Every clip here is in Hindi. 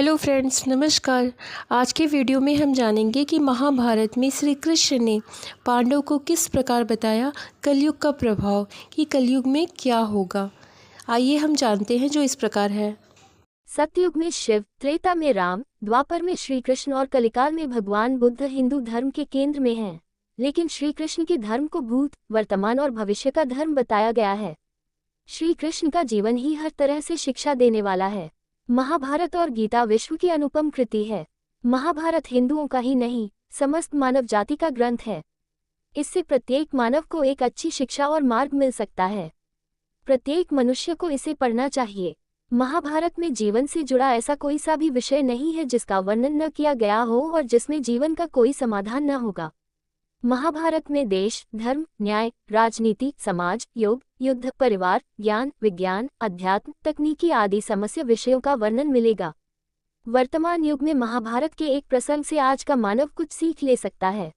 हेलो फ्रेंड्स, नमस्कार। आज के वीडियो में हम जानेंगे कि महाभारत में श्री कृष्ण ने पांडवों को किस प्रकार बताया कलयुग का प्रभाव, कि कलयुग में क्या होगा। आइए हम जानते हैं, जो इस प्रकार है। सतयुग में शिव, त्रेता में राम, द्वापर में श्री कृष्ण और कलिकाल में भगवान बुद्ध हिंदू धर्म के केंद्र में हैं। लेकिन श्री कृष्ण के धर्म को भूत, वर्तमान और भविष्य का धर्म बताया गया है। श्री कृष्ण का जीवन ही हर तरह से शिक्षा देने वाला है। महाभारत और गीता विश्व की अनुपम कृति है। महाभारत हिंदुओं का ही नहीं, समस्त मानव जाति का ग्रंथ है। इससे प्रत्येक मानव को एक अच्छी शिक्षा और मार्ग मिल सकता है। प्रत्येक मनुष्य को इसे पढ़ना चाहिए। महाभारत में जीवन से जुड़ा ऐसा कोई सा भी विषय नहीं है जिसका वर्णन न किया गया हो और जिसमें जीवन का कोई समाधान न होगा। महाभारत में देश, धर्म, न्याय, राजनीति, समाज, योग, युद्ध, परिवार, ज्ञान, विज्ञान, अध्यात्म, तकनीकी आदि समस्या विषयों का वर्णन मिलेगा। वर्तमान युग में महाभारत के एक प्रसंग से आज का मानव कुछ सीख ले सकता है।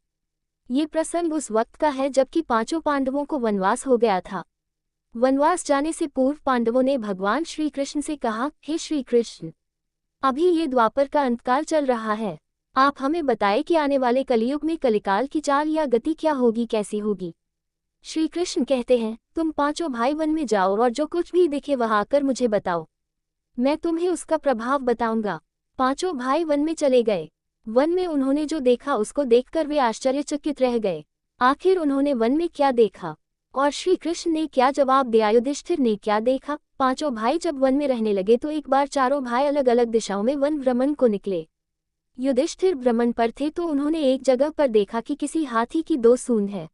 ये प्रसंग उस वक्त का है जबकि पांचों पांडवों को वनवास हो गया था। वनवास जाने से पूर्व पांडवों ने भगवान श्री कृष्ण से कहा, हे श्री कृष्ण, अभी ये द्वापर का अंतकाल चल रहा है। आप हमें बताएं कि आने वाले कलियुग में कलिकाल की चाल या गति क्या होगी, कैसी होगी। श्री कृष्ण कहते हैं, तुम पांचों भाई वन में जाओ और जो कुछ भी दिखे वहां आकर मुझे बताओ, मैं तुम्हें उसका प्रभाव बताऊंगा। पांचों भाई वन में चले गए। वन में उन्होंने जो देखा उसको देखकर वे आश्चर्यचकित रह गए। आखिर उन्होंने वन में क्या देखा और श्री कृष्ण ने क्या जवाब दिया, युधिष्ठिर ने क्या देखा। पांचों भाई जब वन में रहने लगे तो एक बार चारों भाई अलग अलग दिशाओं में वन भ्रमण को निकले। युधिष्ठिर भ्रमण पर थे तो उन्होंने एक जगह पर देखा कि किसी हाथी की दो सूंड है।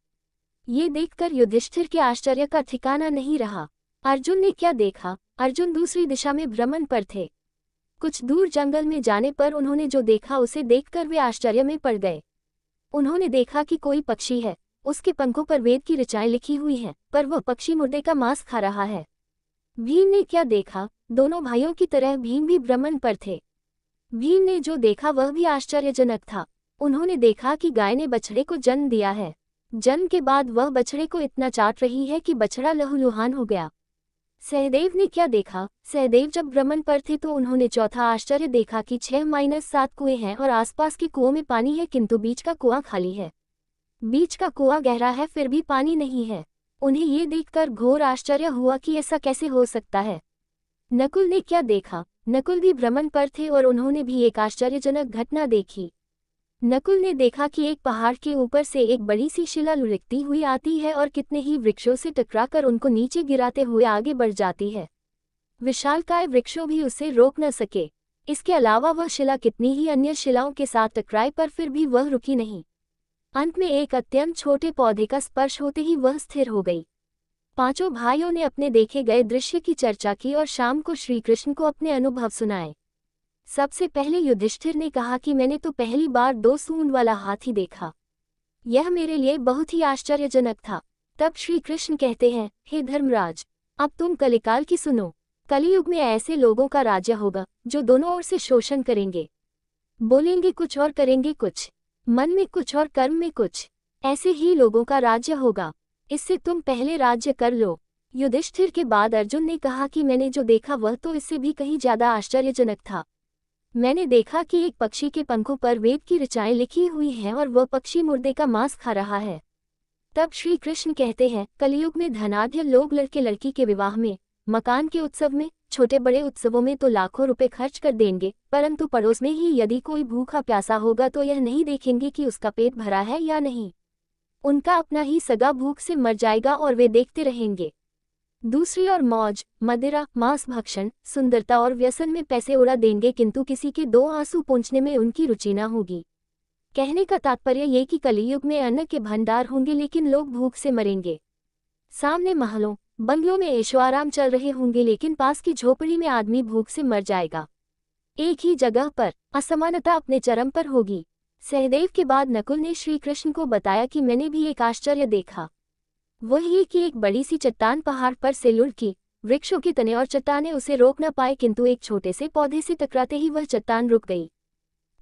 ये देखकर युधिष्ठिर के आश्चर्य का ठिकाना नहीं रहा। अर्जुन ने क्या देखा, अर्जुन दूसरी दिशा में भ्रमण पर थे। कुछ दूर जंगल में जाने पर उन्होंने जो देखा उसे देखकर वे आश्चर्य में पड़ गए। उन्होंने देखा कि कोई पक्षी है, उसके पंखों पर वेद की ऋचाएं लिखी हुई हैं, पर वह पक्षी मुर्दे का मांस खा रहा है। भीम ने क्या देखा, दोनों भाइयों की तरह भीम भी भ्रमण पर थे। भीम ने जो देखा वह भी आश्चर्यजनक था। उन्होंने देखा कि गाय ने बछड़े को जन्म दिया है। जन्म के बाद वह बछड़े को इतना चाट रही है कि बछड़ा लहूलुहान हो गया। सहदेव ने क्या देखा, सहदेव जब भ्रमण पर थे तो उन्होंने चौथा आश्चर्य देखा कि 6-7 कुएं हैं और आसपास के कुओं में पानी है, किंतु बीच का कुआं खाली है। बीच का कुआं गहरा है फिर भी पानी नहीं है। उन्हें ये देखकर घोर आश्चर्य हुआ कि ऐसा कैसे हो सकता है। नकुल ने क्या देखा, नकुल भी भ्रमण पर थे और उन्होंने भी एक आश्चर्यजनक घटना देखी। नकुल ने देखा कि एक पहाड़ के ऊपर से एक बड़ी सी शिला लुढ़कती हुई आती है और कितने ही वृक्षों से टकराकर उनको नीचे गिराते हुए आगे बढ़ जाती है। विशालकाय वृक्षों भी उसे रोक न सके। इसके अलावा वह शिला कितनी ही अन्य शिलाओं के साथ टकराई पर फिर भी वह रुकी नहीं। अंत में एक अत्यंत छोटे पौधे का स्पर्श होते ही वह स्थिर हो गई। पांचों भाइयों ने अपने देखे गए दृश्य की चर्चा की और शाम को श्री कृष्ण को अपने अनुभव सुनाए। सबसे पहले युधिष्ठिर ने कहा कि मैंने तो पहली बार 2 सूंड वाला हाथी देखा। यह मेरे लिए बहुत ही आश्चर्यजनक था। तब श्री कृष्ण कहते हैं, हे धर्मराज, अब तुम कलिकाल की सुनो। कलियुग में ऐसे लोगों का राज्य होगा जो दोनों ओर से शोषण करेंगे, बोलेंगे कुछ और करेंगे कुछ, मन में कुछ और कर्म में कुछ। ऐसे ही लोगों का राज्य होगा। इससे तुम पहले राज्य कर लो। युधिष्ठिर के बाद अर्जुन ने कहा कि मैंने जो देखा वह तो इससे भी कहीं ज्यादा आश्चर्यजनक था। मैंने देखा कि एक पक्षी के पंखों पर वेद की ऋचाएं लिखी हुई हैं और वह पक्षी मुर्दे का मांस खा रहा है। तब श्री कृष्ण कहते हैं, कलियुग में धनाढ्य लोग लड़के लड़की के विवाह में, मकान के उत्सव में, छोटे बड़े उत्सवों में तो लाखों रुपए खर्च कर देंगे, परंतु पड़ोस में ही यदि कोई भूखा प्यासा होगा तो यह नहीं देखेंगे कि उसका पेट भरा है या नहीं। उनका अपना ही सगा भूख से मर जाएगा और वे देखते रहेंगे। दूसरी ओर मौज, मदिरा, मांस भक्षण, सुंदरता और व्यसन में पैसे उड़ा देंगे, किंतु किसी के 2 आंसू पोंछने में उनकी रुचि न होगी। कहने का तात्पर्य ये कि कलियुग में अन्न के भंडार होंगे लेकिन लोग भूख से मरेंगे। सामने महलों, बंगलों में ऐशो आराम चल रहे होंगे लेकिन पास की झोपड़ी में आदमी भूख से मर जाएगा। एक ही जगह पर असमानता अपने चरम पर होगी। सहदेव के बाद नकुल ने श्री कृष्ण को बताया कि मैंने भी एक आश्चर्य देखा। वह ये कि एक बड़ी सी चट्टान पहाड़ पर से लुढ़की। वृक्षों के तने और चट्टानें उसे रोक न पाए, किंतु एक छोटे से पौधे से टकराते ही वह चट्टान रुक गई।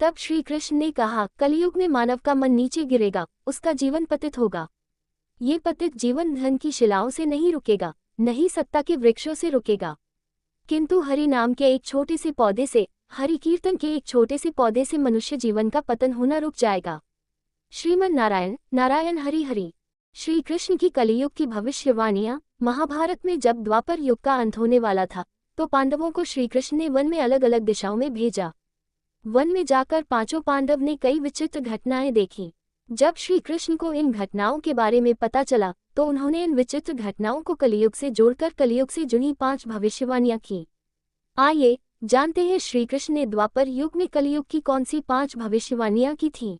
तब श्री कृष्ण ने कहा, कलियुग में मानव का मन नीचे गिरेगा, उसका जीवन पतित होगा। ये पतित जीवन धन की शिलाओं से नहीं रुकेगा, नहीं सत्ता के वृक्षों से रुकेगा, किंतु हरि नाम के एक छोटे से पौधे से, हरि कीर्तन के एक छोटे से पौधे से मनुष्य जीवन का पतन होना रुक जाएगा। श्रीमन नारायण नारायण हरि हरि। श्री कृष्ण की कलियुग की भविष्यवाणियां। महाभारत में जब द्वापर युग का अंत होने वाला था तो पांडवों को श्री कृष्ण ने वन में अलग अलग दिशाओं में भेजा। वन में जाकर पांचों पांडव ने कई विचित्र घटनाएं देखीं। जब श्री कृष्ण को इन घटनाओं के बारे में पता चला तो उन्होंने इन विचित्र घटनाओं को कलियुग से जोड़कर कलियुग से जुड़ी 5 भविष्यवाणियां की। आइए जानते हैं श्री कृष्ण ने द्वापर युग में कलियुग की कौन सी 5 भविष्यवाणियां की थीं।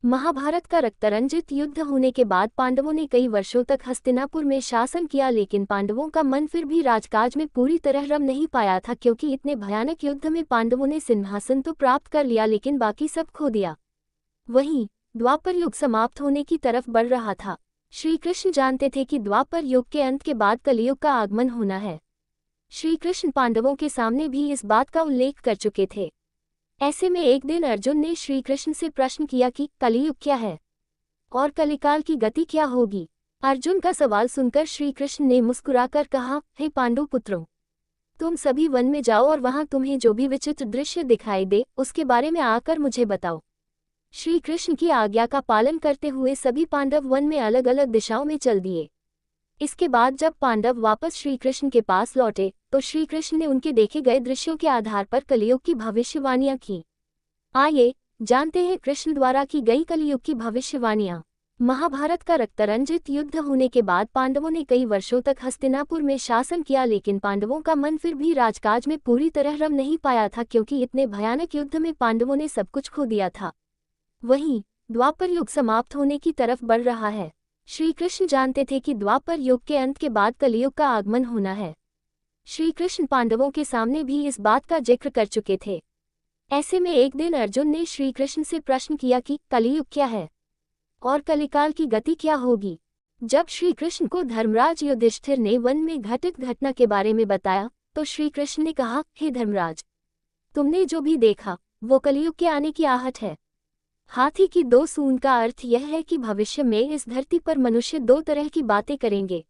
महाभारत का रक्तरंजित युद्ध होने के बाद पांडवों ने कई वर्षों तक हस्तिनापुर में शासन किया, लेकिन पांडवों का मन फिर भी राजकाज में पूरी तरह रम नहीं पाया था, क्योंकि इतने भयानक युद्ध में पांडवों ने सिंहासन तो प्राप्त कर लिया लेकिन बाकी सब खो दिया। वहीं द्वापर युग समाप्त होने की तरफ बढ़ रहा था। श्री कृष्ण जानते थे कि द्वापर युग के अंत के बाद कलियुग का आगमन होना है। श्री कृष्ण पांडवों के सामने भी इस बात का उल्लेख कर चुके थे। ऐसे में एक दिन अर्जुन ने श्री कृष्ण से प्रश्न किया कि कलियुग क्या है और कलिकाल की गति क्या होगी। अर्जुन का सवाल सुनकर श्री कृष्ण ने मुस्कुराकर कहा, हे पांडु पुत्रों, तुम सभी वन में जाओ और वहां तुम्हें जो भी विचित्र दृश्य दिखाई दे उसके बारे में आकर मुझे बताओ। श्री कृष्ण की आज्ञा का पालन करते हुए सभी पांडव वन में अलग अलग दिशाओं में चल दिए। इसके बाद जब पांडव वापस श्री कृष्ण के पास लौटे तो श्री कृष्ण ने उनके देखे गए दृश्यों के आधार पर कलियुग की भविष्यवाणियां की। आइए जानते हैं कृष्ण द्वारा की गई कलियुग की भविष्यवाणियां। महाभारत का रक्तरंजित युद्ध होने के बाद पांडवों ने कई वर्षों तक हस्तिनापुर में शासन किया, लेकिन पांडवों का मन फिर भी राजकाज में पूरी तरह रम नहीं पाया था, क्योंकि इतने भयानक युद्ध में पांडवों ने सब कुछ खो दिया था। वहीं द्वापर युग समाप्त होने की तरफ बढ़ रहा है। श्री कृष्ण जानते थे कि द्वापर युग के अंत के बाद कलियुग का आगमन होना है। श्री कृष्ण पांडवों के सामने भी इस बात का जिक्र कर चुके थे। ऐसे में एक दिन अर्जुन ने श्री कृष्ण से प्रश्न किया कि कलियुग क्या है और कलिकाल की गति क्या होगी। जब श्री कृष्ण को धर्मराज युधिष्ठिर ने वन में घटित घटना के बारे में बताया तो श्री कृष्ण ने कहा, हे धर्मराज, तुमने जो भी देखा वो कलियुग के आने की आहट है। हाथी की 2 सूंड का अर्थ यह है कि भविष्य में इस धरती पर मनुष्य 2 तरह की बातें करेंगे।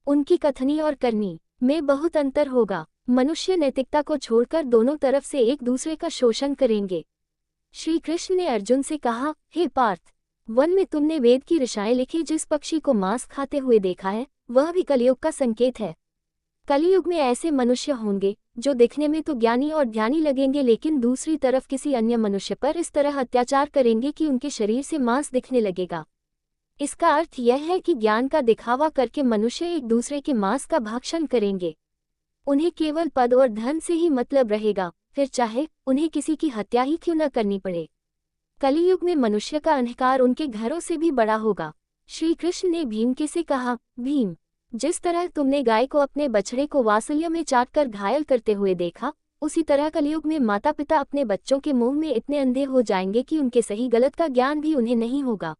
उनकी कथनी और करनी में बहुत अंतर होगा। मनुष्य नैतिकता को छोड़कर दोनों तरफ से एक दूसरे का शोषण करेंगे। श्री कृष्ण ने अर्जुन से कहा, हे पार्थ, वन में तुमने वेद की ऋषाएं लिखी जिस पक्षी को मांस खाते हुए देखा है वह भी कलियुग का संकेत है। कलियुग में ऐसे मनुष्य होंगे जो दिखने में तो ज्ञानी और ध्यानी लगेंगे, लेकिन दूसरी तरफ किसी अन्य मनुष्य पर इस तरह अत्याचार करेंगे कि उनके शरीर से मांस दिखने लगेगा। इसका अर्थ यह है कि ज्ञान का दिखावा करके मनुष्य एक दूसरे के मांस का भक्षण करेंगे। उन्हें केवल पद और धन से ही मतलब रहेगा, फिर चाहे उन्हें किसी की हत्या ही क्यों न करनी पड़े। कलियुग में मनुष्य का अहंकार उनके घरों से भी बड़ा होगा। श्री कृष्ण ने भीम के से कहा, भीम, जिस तरह तुमने गाय को अपने बछड़े को वात्सल्य में चाटकर घायल करते हुए देखा, उसी तरह कलियुग में माता पिता अपने बच्चों के मुंह में इतने अंधे हो जाएंगे कि उनके सही गलत का ज्ञान भी उन्हें नहीं होगा।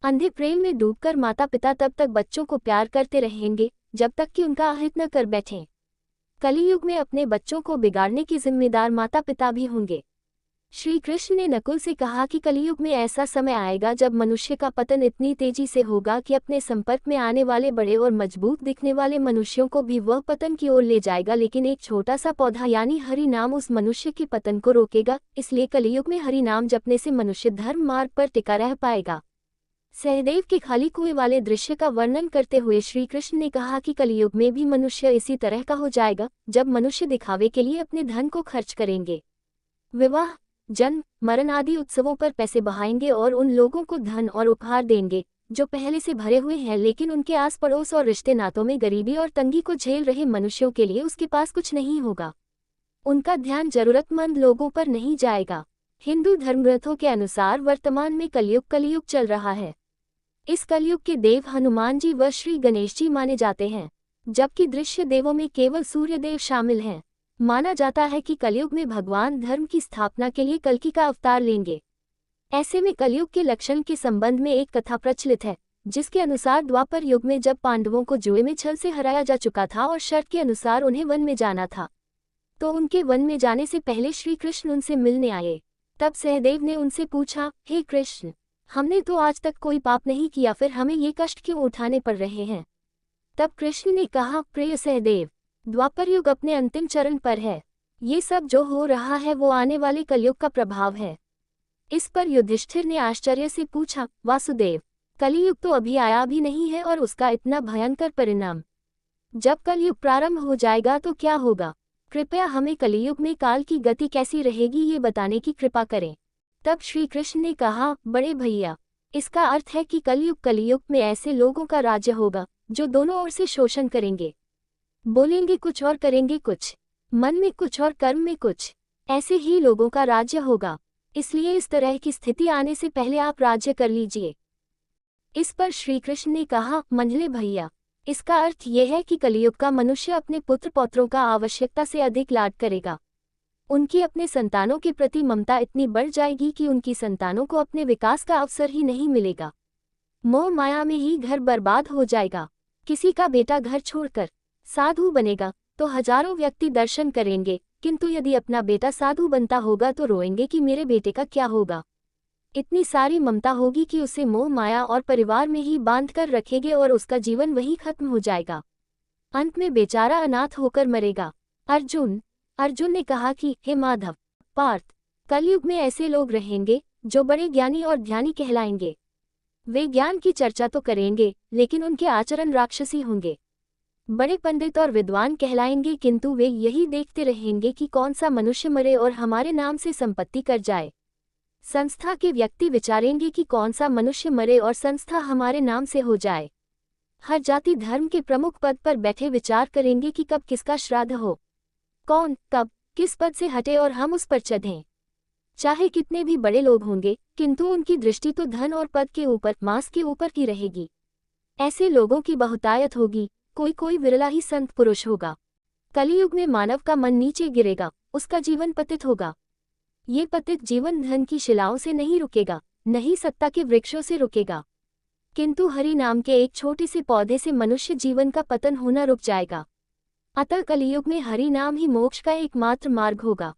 अंधे प्रेम में डूबकर माता पिता तब तक बच्चों को प्यार करते रहेंगे जब तक कि उनका अहित न कर बैठें। कलियुग में अपने बच्चों को बिगाड़ने की जिम्मेदार माता पिता भी होंगे। श्री कृष्ण ने नकुल से कहा कि कलियुग में ऐसा समय आएगा जब मनुष्य का पतन इतनी तेजी से होगा कि अपने संपर्क में आने वाले बड़े और मजबूत दिखने वाले मनुष्यों को भी वह पतन की ओर ले जाएगा, लेकिन एक छोटा सा पौधा यानी हरि नाम उस मनुष्य के पतन को रोकेगा। इसलिए कलियुग में हरि नाम जपने से मनुष्य धर्म मार्ग पर टिका रह पाएगा। सहदेव के खाली कुएं वाले दृश्य का वर्णन करते हुए श्री कृष्ण ने कहा कि कलियुग में भी मनुष्य इसी तरह का हो जाएगा, जब मनुष्य दिखावे के लिए अपने धन को खर्च करेंगे। विवाह, जन्म, मरण आदि उत्सवों पर पैसे बहाएंगे और उन लोगों को धन और उपहार देंगे जो पहले से भरे हुए हैं, लेकिन उनके आस पड़ोस और रिश्ते नातों में गरीबी और तंगी को झेल रहे मनुष्यों के लिए उसके पास कुछ नहीं होगा। उनका ध्यान जरूरतमंद लोगों पर नहीं जाएगा। हिंदू धर्मग्रंथों के अनुसार वर्तमान में कलियुग चल रहा है। इस कलयुग के देव हनुमान जी व श्री गणेश जी माने जाते हैं, जबकि दृश्य देवों में केवल सूर्यदेव शामिल हैं। माना जाता है कि कलयुग में भगवान धर्म की स्थापना के लिए कल्कि का अवतार लेंगे। ऐसे में कलयुग के लक्षण के संबंध में एक कथा प्रचलित है, जिसके अनुसार द्वापर युग में जब पांडवों को जुए में छल से हराया जा चुका था और शर्त के अनुसार उन्हें वन में जाना था, तो उनके वन में जाने से पहले श्री कृष्ण उनसे मिलने आए। तब सहदेव ने उनसे पूछा, हे कृष्ण, हमने तो आज तक कोई पाप नहीं किया, फिर हमें ये कष्ट क्यों उठाने पड़ रहे हैं। तब कृष्ण ने कहा, प्रिय सहदेव, द्वापर युग अपने अंतिम चरण पर है। ये सब जो हो रहा है वो आने वाले कलयुग का प्रभाव है। इस पर युधिष्ठिर ने आश्चर्य से पूछा, वासुदेव, कलियुग तो अभी आया भी नहीं है और उसका इतना भयंकर परिणाम। जब कलयुग प्रारंभ हो जाएगा तो क्या होगा? कृपया हमें कलियुग में काल की गति कैसी रहेगी ये बताने की कृपा करें। तब श्री कृष्ण ने कहा, बड़े भैया, इसका अर्थ है कि कलियुग में ऐसे लोगों का राज्य होगा जो दोनों ओर से शोषण करेंगे, बोलेंगे कुछ और करेंगे कुछ, मन में कुछ और कर्म में कुछ। ऐसे ही लोगों का राज्य होगा। इसलिए इस तरह की स्थिति आने से पहले आप राज्य कर लीजिए। इस पर श्री कृष्ण ने कहा, मंझले भैया, इसका अर्थ यह है कि कलियुग का मनुष्य अपने पुत्र पौत्रों का आवश्यकता से अधिक लाड करेगा। उनकी अपने संतानों के प्रति ममता इतनी बढ़ जाएगी कि उनकी संतानों को अपने विकास का अवसर ही नहीं मिलेगा। मोह माया में ही घर बर्बाद हो जाएगा। किसी का बेटा घर छोड़कर साधु बनेगा तो हजारों व्यक्ति दर्शन करेंगे, किंतु यदि अपना बेटा साधु बनता होगा तो रोएंगे कि मेरे बेटे का क्या होगा। इतनी सारी ममता होगी कि उसे मोह माया और परिवार में ही बांध कर रखेंगे और उसका जीवन वही खत्म हो जाएगा। अंत में बेचारा अनाथ होकर मरेगा। अर्जुन ने कहा कि हे माधव, पार्थ, कलयुग में ऐसे लोग रहेंगे जो बड़े ज्ञानी और ध्यानी कहलाएंगे। वे ज्ञान की चर्चा तो करेंगे लेकिन उनके आचरण राक्षसी होंगे। बड़े पंडित और विद्वान कहलाएंगे किंतु वे यही देखते रहेंगे कि कौन सा मनुष्य मरे और हमारे नाम से संपत्ति कर जाए। संस्था के व्यक्ति विचारेंगे कि कौन सा मनुष्य मरे और संस्था हमारे नाम से हो जाए। हर जाति धर्म के प्रमुख पद पर बैठे विचार करेंगे कि कब किसका श्राद्ध हो, कौन कब किस पद से हटे और हम उस पर चढ़ें। चाहे कितने भी बड़े लोग होंगे किंतु उनकी दृष्टि तो धन और पद के ऊपर, मांस के ऊपर की रहेगी। ऐसे लोगों की बहुतायत होगी, कोई विरला ही संत पुरुष होगा। कलियुग में मानव का मन नीचे गिरेगा, उसका जीवन पतित होगा। ये पतित जीवन धन की शिलाओं से नहीं रुकेगा, नहीं सत्ता के वृक्षों से रुकेगा, किंतु हरि नाम के एक छोटे से पौधे से मनुष्य जीवन का पतन होना रुक जाएगा। अतः कलियुग में हरि नाम ही मोक्ष का एकमात्र मार्ग होगा।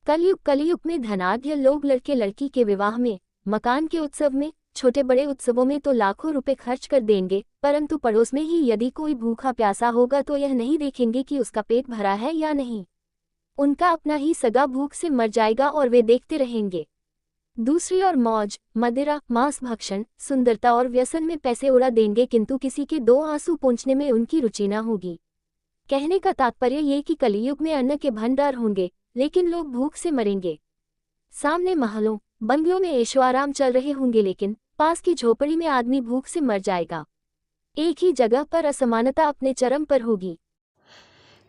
कलियुग में धनाढ्य लोग लड़के लड़की के विवाह में, मकान के उत्सव में, छोटे बड़े उत्सवों में तो लाखों रुपए खर्च कर देंगे, परंतु पड़ोस में ही यदि कोई भूखा प्यासा होगा तो यह नहीं देखेंगे कि उसका पेट भरा है या नहीं। उनका अपना ही सगा भूख से मर जाएगा और वे देखते रहेंगे। दूसरी ओर मौज, मदिरा, मांस भक्षण, सुंदरता और व्यसन में पैसे उड़ा देंगे किंतु किसी के दो आंसू पोंछने में उनकी रुचि न होगी। कहने का तात्पर्य ये कि कलियुग में अन्न के भंडार होंगे लेकिन लोग भूख से मरेंगे। सामने महलों बंगलों में ऐशो आराम चल रहे होंगे लेकिन पास की झोपड़ी में आदमी भूख से मर जाएगा। एक ही जगह पर असमानता अपने चरम पर होगी।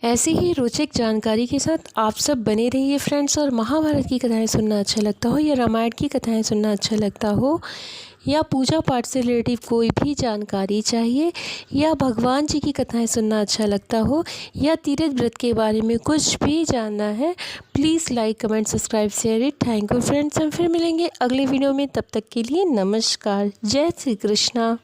ऐसी ही रोचक जानकारी के साथ आप सब बने रहिए फ्रेंड्स। और महाभारत की कथाएं सुनना अच्छा लगता हो या रामायण की कथाएं सुनना अच्छा लगता हो या पूजा पाठ से रिलेटिव कोई भी जानकारी चाहिए या भगवान जी की कथाएं सुनना अच्छा लगता हो या तीर्थ व्रत के बारे में कुछ भी जानना है, please like comment subscribe share it. Thank you friends. हम फिर मिलेंगे अगले वीडियो में, तब तक के लिए नमस्कार। जय श्री कृष्णा।